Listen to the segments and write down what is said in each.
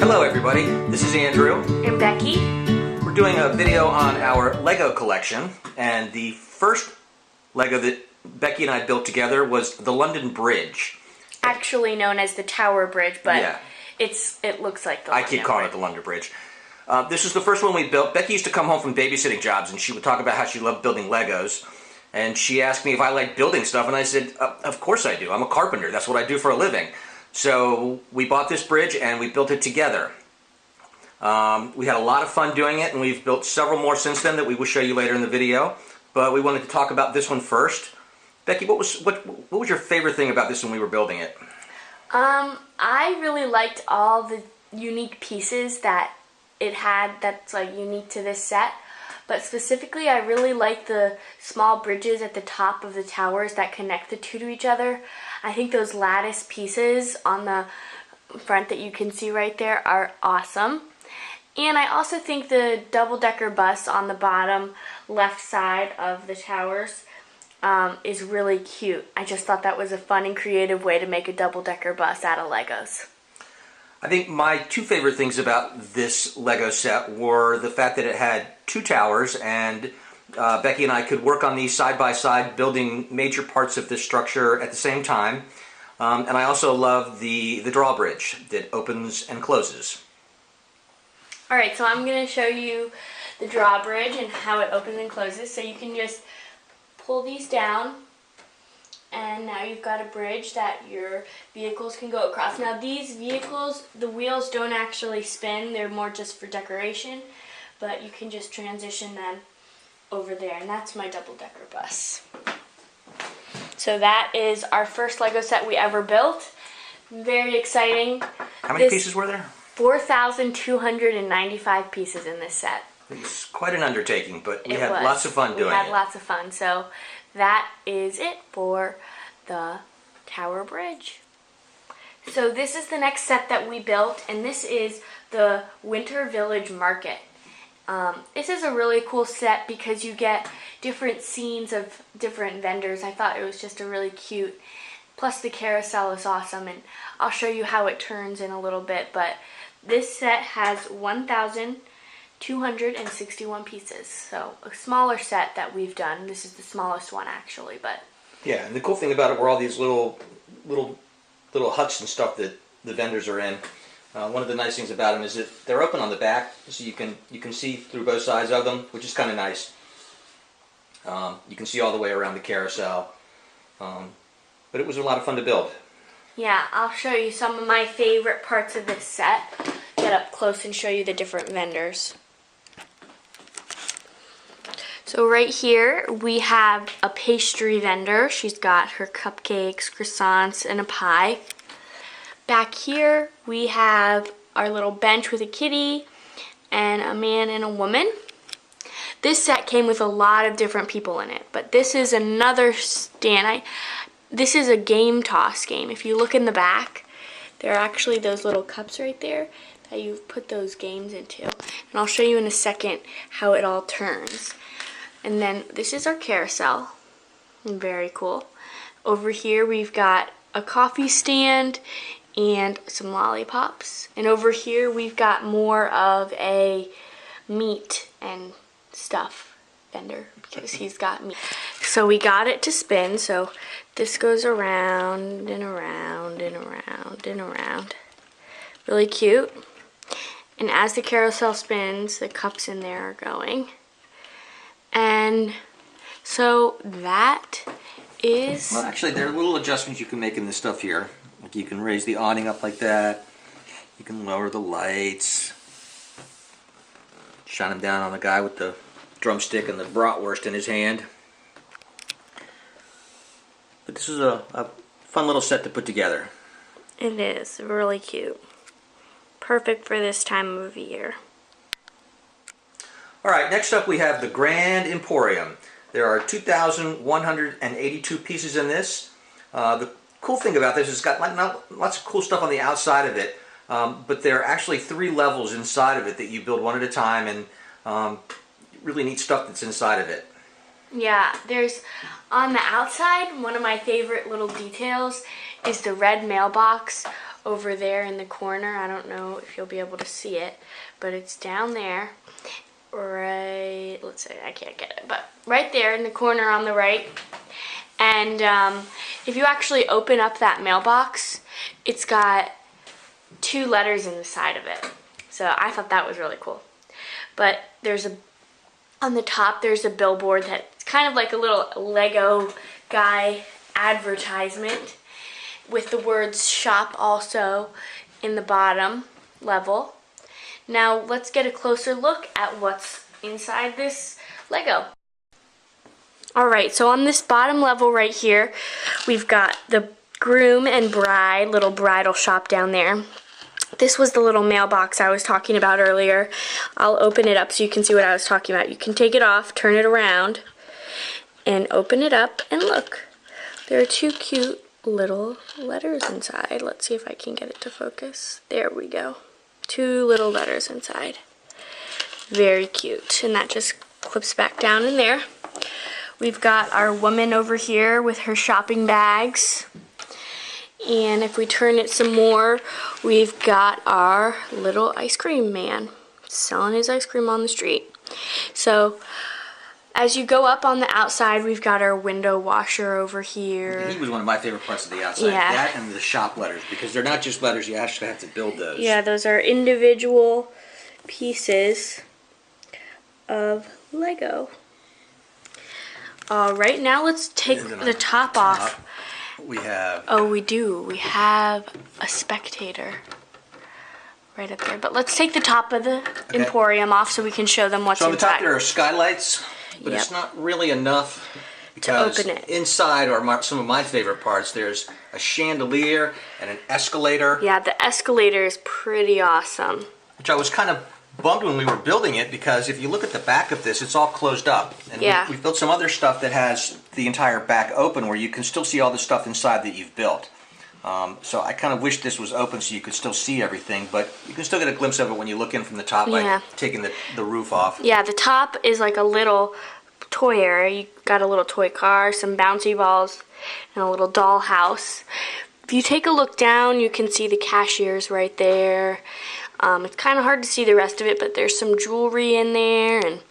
Hello everybody, this is Andrew. And Becky. We're doing a video on our Lego collection, and the first Lego that Becky and I built together was the London Bridge. Actually known as the Tower Bridge, but yeah. It looks like the London Bridge. I keep calling it the London Bridge. This is the first one we built. Becky used to come home from babysitting jobs and she would talk about how she loved building Legos. And she asked me if I liked building stuff, and I said, of course I do. I'm a carpenter. That's what I do for a living. So we bought this bridge and we built it together. We had a lot of fun doing it, and we've built several more since then that we will show you later in the video. But we wanted to talk about this one first. Becky, what was your favorite thing about this when we were building it? I really liked all the unique pieces that it had that's like unique to this set. But specifically, I really like the small bridges at the top of the towers that connect the two to each other. I think those lattice pieces on the front that you can see right there are awesome. And I also think the double-decker bus on the bottom left side of the towers is really cute. I just thought that was a fun and creative way to make a double-decker bus out of Legos. I think my two favorite things about this Lego set were the fact that it had two towers, and Becky and I could work on these side by side, building major parts of this structure at the same time. And I also love the drawbridge that opens and closes. Alright, so I'm going to show you the drawbridge and how it opens and closes. So you can just pull these down, and now you've got a bridge that your vehicles can go across. Now these vehicles, the wheels don't actually spin, they're more just for decoration, but you can just transition them over there, and that's my double-decker bus. So that is our first Lego set we ever built. Very exciting. How many pieces were there? 4,295 pieces in this set. It was quite an undertaking, but we had lots of fun doing it. We had lots of fun. So that is it for the Tower Bridge. So this is the next set that we built, and this is the Winter Village Market. This is a really cool set because you get different scenes of different vendors. I thought it was just a really cute. Plus the carousel is awesome, and I'll show you how it turns in a little bit. But this set has 1,261 pieces. So a smaller set that we've done. This is the smallest one actually, but yeah. And the cool thing about it were all these little huts and stuff that the vendors are in. One of the nice things about them is that they're open on the back, so you can see through both sides of them, which is kind of nice. You can see all the way around the carousel, but it was a lot of fun to build. Yeah, I'll show you some of my favorite parts of this set. Get up close and show you the different vendors. So right here we have a pastry vendor. She's got her cupcakes, croissants, and a pie. Back here we have our little bench with a kitty and a man and a woman. This set came with a lot of different people in it, but this is another stand. This is a game toss game. If you look in the back, there are actually those little cups right there that you put those games into. And I'll show you in a second how it all turns. And then this is our carousel. Very cool. Over here we've got a coffee stand and some lollipops. And over here we've got more of a meat and stuff vendor because he's got meat. So we got it to spin, so this goes around and around and around and around. Really cute. And as the carousel spins, the cups in there are going. And so that is... Well, actually, there are little adjustments you can make in this stuff here. Like you can raise the awning up like that. You can lower the lights. Shine them down on the guy with the drumstick and the bratwurst in his hand. But this is a fun little set to put together. It is really cute. Perfect for this time of year. Alright, next up we have the Grand Emporium. There are 2,182 pieces in this. The cool thing about this is it's got lots of cool stuff on the outside of it, but there are actually 3 levels inside of it that you build one at a time, and really neat stuff that's inside of it. Yeah, there's on the outside, one of my favorite little details is the red mailbox over there in the corner. I don't know if you'll be able to see it, but it's down there. Right, let's see, I can't get it, but right there in the corner on the right. And if you actually open up that mailbox, it's got 2 letters in the side of it. So I thought that was really cool. But on the top there's a billboard that's kind of like a little Lego guy advertisement with the words shop also in the bottom level. Now let's get a closer look at what's inside this Lego. Alright, so on this bottom level right here, we've got the groom and bride, little bridal shop down there. This was the little mailbox I was talking about earlier. I'll open it up so you can see what I was talking about. You can take it off, turn it around, and open it up, and look. There are 2 cute little letters inside. Let's see if I can get it to focus. There we go. 2 little letters inside. Very cute. And that just clips back down in there. We've got our woman over here with her shopping bags. And if we turn it some more, we've got our little ice cream man selling his ice cream on the street. So as you go up on the outside, we've got our window washer over here. He was one of my favorite parts of the outside. Yeah. That and the shop letters, because they're not just letters, you actually have to build those. Yeah, those are individual pieces of Lego. Alright, now let's take the top off. We have... Oh, we do. We have a spectator right up there. But let's take the top of the Emporium off so we can show them what's So on the top inside. there are skylights, but it's not really enough because open it. Inside are some of my favorite parts. There's a chandelier and an escalator. Yeah, the escalator is pretty awesome. Which I was kind of bummed when we were building it, because if you look at the back of this, it's all closed up. And we've built some other stuff that has the entire back open where you can still see all the stuff inside that you've built. So I kind of wish this was open so you could still see everything, but you can still get a glimpse of it when you look in from the top by taking the roof off. Yeah, the top is like a little toy area. You got a little toy car, some bouncy balls, and a little doll house. If you take a look down, you can see the cashiers right there. It's kind of hard to see the rest of it, but there's some jewelry in there and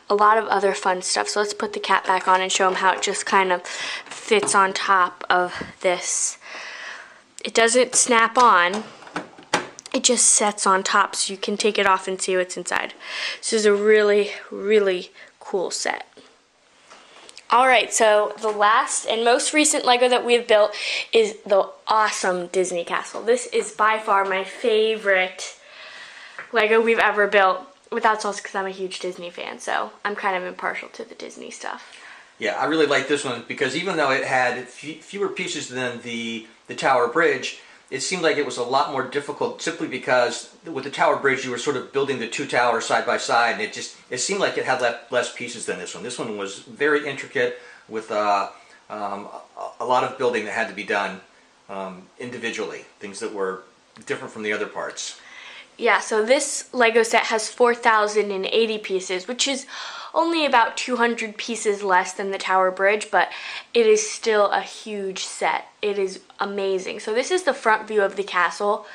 a lot of other fun stuff. So let's put the cap back on and show them how it just kind of fits on top of this. It doesn't snap on. It just sets on top so you can take it off and see what's inside. This is a really, really cool set. Alright, so the last and most recent Lego that we've built is the awesome Disney Castle. This is by far my favorite Lego we've ever built, but that's also because I'm a huge Disney fan, so I'm kind of impartial to the Disney stuff. Yeah, I really like this one because even though it had fewer pieces than the Tower Bridge, it seemed like it was a lot more difficult simply because with the Tower Bridge you were sort of building the 2 towers side by side, and it seemed like it had less pieces than this one. This one was very intricate with a lot of building that had to be done individually, things that were different from the other parts. Yeah, so this Lego set has 4,080 pieces, which is only about 200 pieces less than the Tower Bridge, but it is still a huge set. It is amazing. So this is the front view of the castle,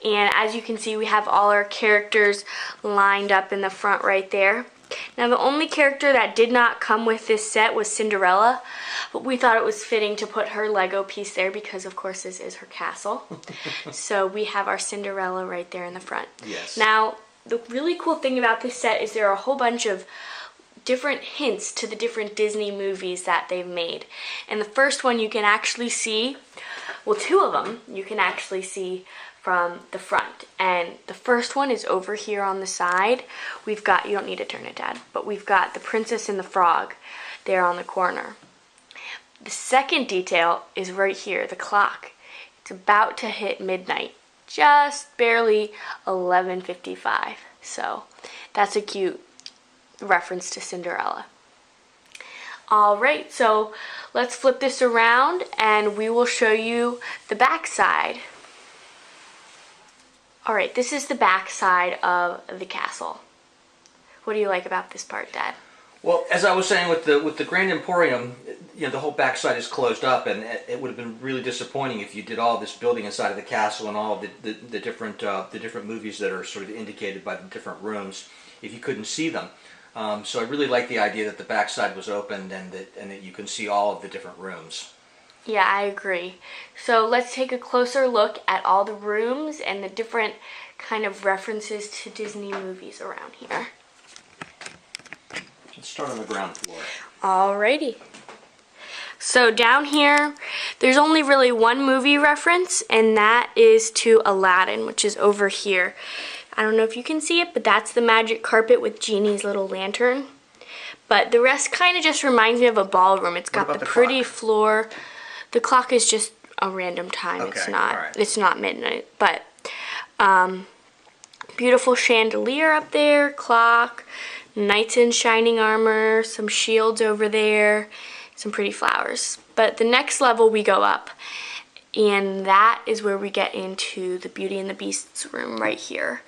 and as you can see, we have all our characters lined up in the front right there. Now, the only character that did not come with this set was Cinderella, but we thought it was fitting to put her Lego piece there because, of course, this is her castle. So we have our Cinderella right there in the front. Yes. Now, the really cool thing about this set is there are a whole bunch of different hints to the different Disney movies that they've made. And the first one you can actually see, well, 2 of them you can actually see from the front. And the first one is over here on the side. We've got, you don't need to turn it, Dad, but we've got the Princess and the Frog there on the corner. The second detail is right here, the clock. It's about to hit midnight, just barely 11:55. So that's a cute reference to Cinderella. Alright, so let's flip this around and we will show you the back side. Alright, this is the back side of the castle. What do you like about this part, Dad? Well, as I was saying with the Grand Emporium, the whole backside is closed up, and it would have been really disappointing if you did all this building inside of the castle and all of the different movies that are sort of indicated by the different rooms if you couldn't see them. So I really like the idea that the backside was opened and that you can see all of the different rooms. Yeah, I agree. So let's take a closer look at all the rooms and the different kind of references to Disney movies around here. Let's start on the ground floor. Alrighty. So down here, there's only really one movie reference, and that is to Aladdin, which is over here. I don't know if you can see it, but that's the magic carpet with Genie's little lantern. But the rest kind of just reminds me of a ballroom. It's got the pretty floor. The clock is just a random time. Okay, It's not midnight, but beautiful chandelier up there, clock, knights in shining armor, some shields over there, some pretty flowers. But the next level we go up, and that is where we get into the Beauty and the Beast's room right here.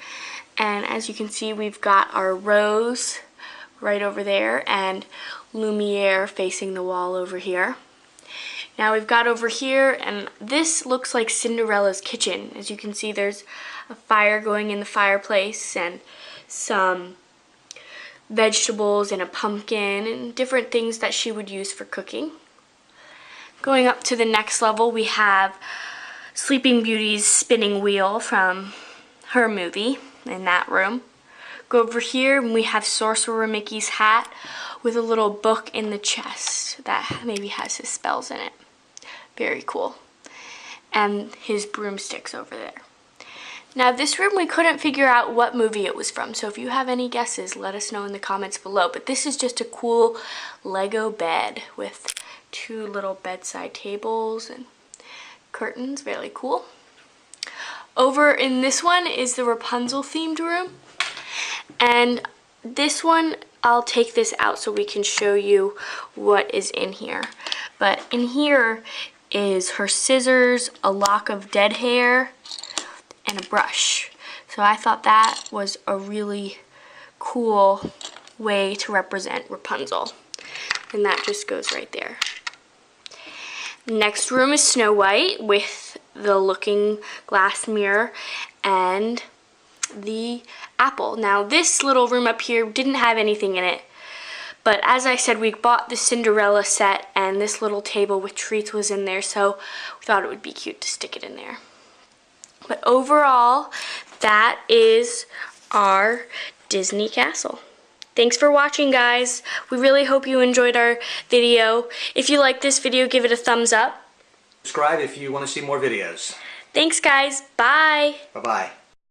And as you can see, we've got our rose right over there and Lumiere facing the wall over here. Now we've got over here, and this looks like Cinderella's kitchen. As you can see, there's a fire going in the fireplace and some vegetables and a pumpkin and different things that she would use for cooking. Going up to the next level, we have Sleeping Beauty's spinning wheel from her movie in that room. Go over here and we have Sorcerer Mickey's hat with a little book in the chest that maybe has his spells in it. Very cool. And his broomsticks over there. Now this room we couldn't figure out what movie it was from, so if you have any guesses, let us know in the comments below. But this is just a cool Lego bed with two little bedside tables and curtains. Very cool. Over in this one is the Rapunzel themed room. And this one, I'll take this out so we can show you what is in here. But in here is her scissors, a lock of dead hair, and a brush. So I thought that was a really cool way to represent Rapunzel. And that just goes right there. Next room is Snow White with the looking glass mirror and the apple. Now this little room up here didn't have anything in it, but as I said, we bought the Cinderella set and this little table with treats was in there, so we thought it would be cute to stick it in there. But overall, that is our Disney castle. Thanks for watching, guys. We really hope you enjoyed our video. If you like this video, give it a thumbs up. Subscribe if you want to see more videos. Thanks, guys. Bye. Bye-bye.